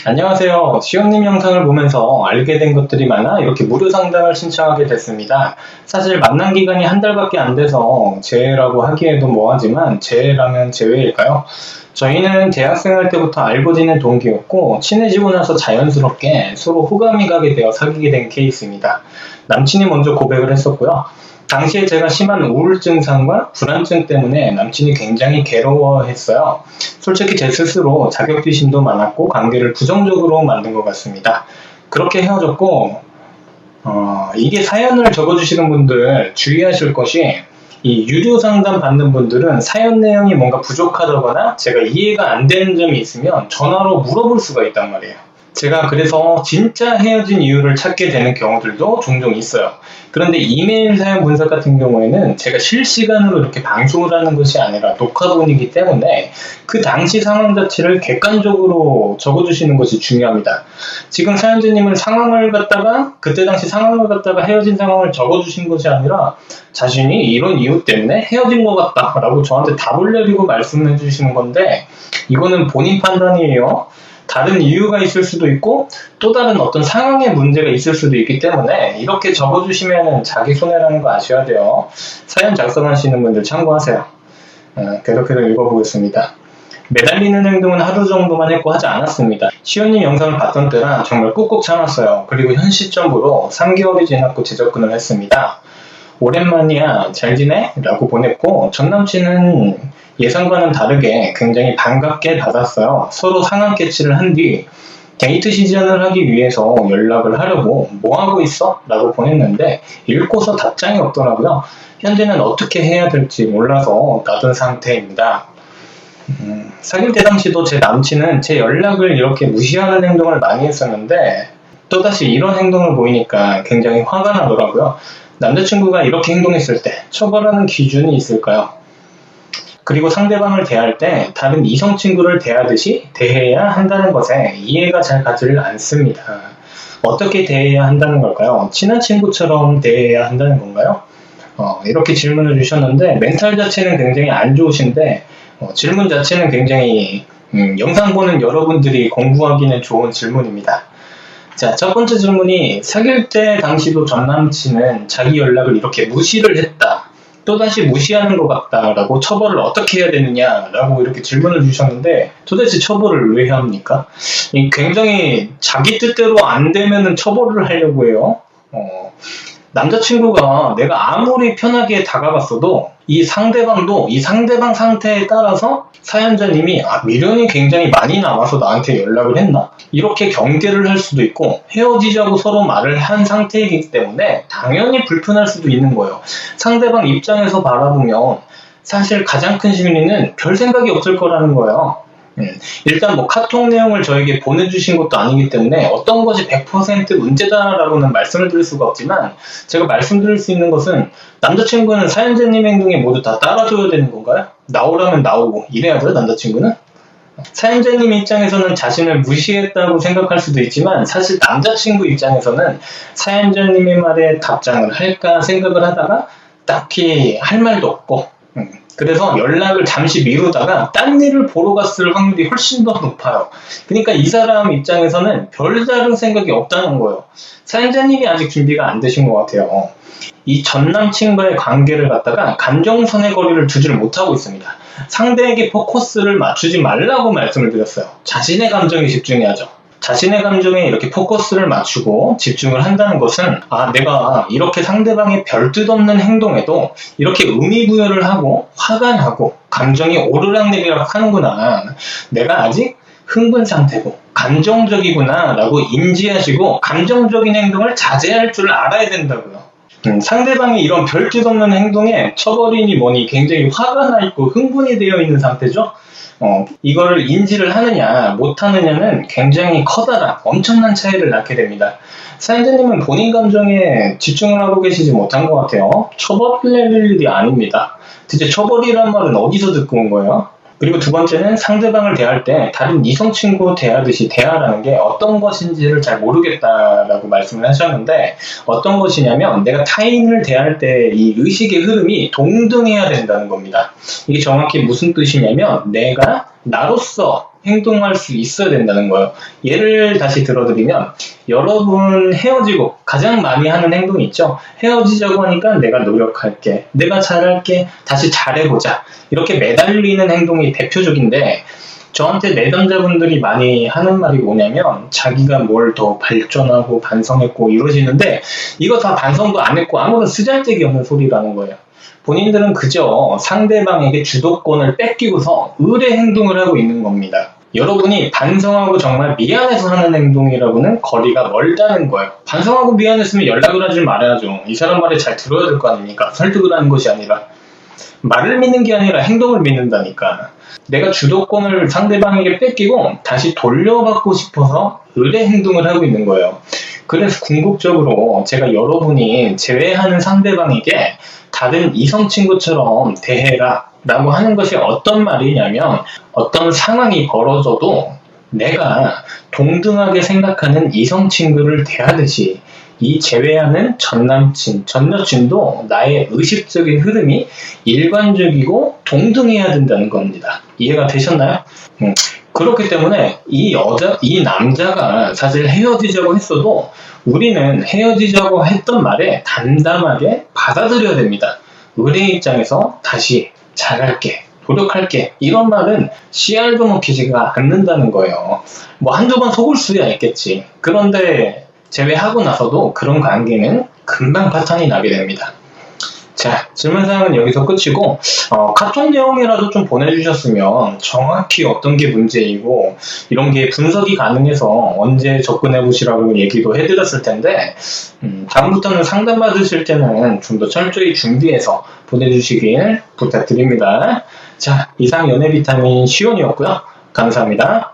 안녕하세요. 시온님 영상을 보면서 알게 된 것들이 많아 이렇게 무료 상담을 신청하게 됐습니다. 사실 만난 기간이 한 달밖에 안 돼서 재회라고 하기에도 뭐하지만 재회라면 재회일까요? 저희는 대학생활 때부터 알고 지낸 동기였고 친해지고 나서 자연스럽게 서로 호감이 가게 되어 사귀게 된 케이스입니다. 남친이 먼저 고백을 했었고요. 당시에 제가 심한 우울 증상과 불안증 때문에 남친이 굉장히 괴로워했어요. 솔직히 제 스스로 자격지심도 많았고 관계를 부정적으로 만든 것 같습니다. 그렇게 헤어졌고 이게 사연을 적어주시는 분들 주의하실 것이 이 유료 상담 받는 분들은 사연 내용이 뭔가 부족하다거나 제가 이해가 안 되는 점이 있으면 전화로 물어볼 수가 있단 말이에요. 제가 그래서 진짜 헤어진 이유를 찾게 되는 경우들도 종종 있어요. 그런데 이메일 사연 분석 같은 경우에는 제가 실시간으로 이렇게 방송을 하는 것이 아니라 녹화본이기 때문에 그 당시 상황 자체를 객관적으로 적어주시는 것이 중요합니다. 지금 사연자님은 상황을 갖다가 그때 당시 상황을 갖다가 헤어진 상황을 적어주신 것이 아니라 자신이 이런 이유 때문에 헤어진 것 같다 라고 저한테 답을 내리고 말씀해 주시는 건데 이거는 본인 판단이에요. 다른 이유가 있을 수도 있고 또 다른 어떤 상황의 문제가 있을 수도 있기 때문에 이렇게 적어주시면 자기 손해라는 거 아셔야 돼요. 사연 작성하시는 분들 참고하세요. 계속해서 읽어보겠습니다. 매달리는 행동은 하루 정도만 했고 하지 않았습니다. 시온님 영상을 봤던 때라 정말 꾹꾹 참았어요. 그리고 현 시점으로 3개월이 지났고 재접근을 했습니다. 오랜만이야 잘 지내? 라고 보냈고 전 남친은 예상과는 다르게 굉장히 반갑게 받았어요. 서로 상황 캐치를 한 뒤 데이트 시전을 하기 위해서 연락을 하려고 뭐 하고 있어? 라고 보냈는데 읽고서 답장이 없더라고요. 현재는 어떻게 해야 될지 몰라서 놔둔 상태입니다. 사귈 때 당시도 제 남친은 제 연락을 이렇게 무시하는 행동을 많이 했었는데 또다시 이런 행동을 보이니까 굉장히 화가 나더라고요. 남자친구가 이렇게 행동했을 때 처벌하는 기준이 있을까요? 그리고 상대방을 대할 때 다른 이성 친구를 대하듯이 대해야 한다는 것에 이해가 잘 가지를 않습니다. 어떻게 대해야 한다는 걸까요? 친한 친구처럼 대해야 한다는 건가요? 이렇게 질문을 주셨는데 멘탈 자체는 굉장히 안 좋으신데 질문 자체는 굉장히 영상 보는 여러분들이 공부하기는 좋은 질문입니다. 자, 첫 번째 질문이 사귈 때 당시도 전 남친은 자기 연락을 이렇게 무시를 했다. 또다시 무시하는 것 같다 라고 처벌을 어떻게 해야 되느냐 라고 이렇게 질문을 주셨는데 도대체 처벌을 왜 해야 합니까? 굉장히 자기 뜻대로 안 되면은 처벌을 하려고 해요. 남자친구가 내가 아무리 편하게 다가갔어도 이 상대방도 이 상대방 상태에 따라서 사연자님이 미련이 굉장히 많이 남아서 나한테 연락을 했나? 이렇게 경계를 할 수도 있고 헤어지자고 서로 말을 한 상태이기 때문에 당연히 불편할 수도 있는 거예요. 상대방 입장에서 바라보면 사실 가장 큰 심리는 별 생각이 없을 거라는 거예요. 일단 뭐 카톡 내용을 저에게 보내주신 것도 아니기 때문에 어떤 것이 100% 문제다라고는 말씀을 드릴 수가 없지만 제가 말씀드릴 수 있는 것은 남자친구는 사연자님 행동에 모두 다 따라줘야 되는 건가요? 나오라면 나오고 이래야 돼요 남자친구는? 사연자님 입장에서는 자신을 무시했다고 생각할 수도 있지만 사실 남자친구 입장에서는 사연자님의 말에 답장을 할까 생각을 하다가 딱히 할 말도 없고 그래서 연락을 잠시 미루다가 딴 일을 보러 갔을 확률이 훨씬 더 높아요. 그러니까 이 사람 입장에서는 별다른 생각이 없다는 거예요. 사연자님이 아직 준비가 안 되신 것 같아요. 이 전 남친과의 관계를 갖다가 감정선의 거리를 두지를 못하고 있습니다. 상대에게 포커스를 맞추지 말라고 말씀을 드렸어요. 자신의 감정에 집중해야죠. 자신의 감정에 이렇게 포커스를 맞추고 집중을 한다는 것은 내가 이렇게 상대방의 별뜻 없는 행동에도 이렇게 의미부여를 하고 화가 나고 감정이 오르락내리락 하는구나. 내가 아직 흥분 상태고 감정적이구나 라고 인지하시고 감정적인 행동을 자제할 줄 알아야 된다고요. 상대방이 이런 별뜻 없는 행동에 처벌이니 뭐니 굉장히 화가 나 있고 흥분이 되어 있는 상태죠. 이거를 인지를 하느냐 못하느냐는 굉장히 커다란 엄청난 차이를 낳게 됩니다. 사연자님은 본인 감정에 집중을 하고 계시지 못한 것 같아요. 처벌을 낼 일이 아닙니다. 대체 처벌이란 말은 어디서 듣고 온 거예요? 그리고 두 번째는 상대방을 대할 때 다른 이성 친구 대하듯이 대하라는 게 어떤 것인지를 잘 모르겠다라고 말씀을 하셨는데 어떤 것이냐면 내가 타인을 대할 때 이 의식의 흐름이 동등해야 된다는 겁니다. 이게 정확히 무슨 뜻이냐면 내가 나로서 행동할 수 있어야 된다는 거예요. 예를 다시 들어드리면 여러분 헤어지고 가장 많이 하는 행동이 있죠. 헤어지자고 하니까 내가 노력할게, 내가 잘할게, 다시 잘해보자, 이렇게 매달리는 행동이 대표적인데, 저한테 내담자분들이 많이 하는 말이 뭐냐면 자기가 뭘 더 발전하고 반성했고 이러시는데, 이거 다 반성도 안 했고 아무런 쓰잘데기 없는 소리라는 거예요. 본인들은 그저 상대방에게 주도권을 뺏기고서 의뢰 행동을 하고 있는 겁니다. 여러분이 반성하고 정말 미안해서 하는 행동이라고는 거리가 멀다는 거예요. 반성하고 미안했으면 연락을 하지 말아야죠. 이 사람 말을 잘 들어야 될 거 아닙니까? 설득을 하는 것이 아니라. 말을 믿는 게 아니라 행동을 믿는다니까. 내가 주도권을 상대방에게 뺏기고 다시 돌려받고 싶어서 의뢰 행동을 하고 있는 거예요. 그래서 궁극적으로 제가 여러분이 제외하는 상대방에게 다른 이성 친구처럼 대해라 라고 하는 것이 어떤 말이냐면, 어떤 상황이 벌어져도 내가 동등하게 생각하는 이성 친구를 대하듯이 이 제외하는 전남친, 전여친도 나의 의식적인 흐름이 일관적이고 동등해야 된다는 겁니다. 이해가 되셨나요? 그렇기 때문에 이 남자가 사실 헤어지자고 했어도 우리는 헤어지자고 했던 말에 담담하게 받아들여야 됩니다. 의뢰 입장에서 다시 잘할게, 노력할게, 이런 말은 씨알도 먹히지가 않는다는 거예요. 뭐 한두 번 속을 수야 있겠지. 그런데 제외하고 나서도 그런 관계는 금방 파탄이 나게 됩니다. 자, 질문사항은 여기서 끝이고, 카톡 내용이라도 좀 보내주셨으면 정확히 어떤 게 문제이고 이런 게 분석이 가능해서 언제 접근해 보시라고 얘기도 해드렸을 텐데, 다음부터는 상담 받으실 때는 좀 더 철저히 준비해서 보내주시길 부탁드립니다. 자, 이상 연애 비타민 시온이었고요. 감사합니다.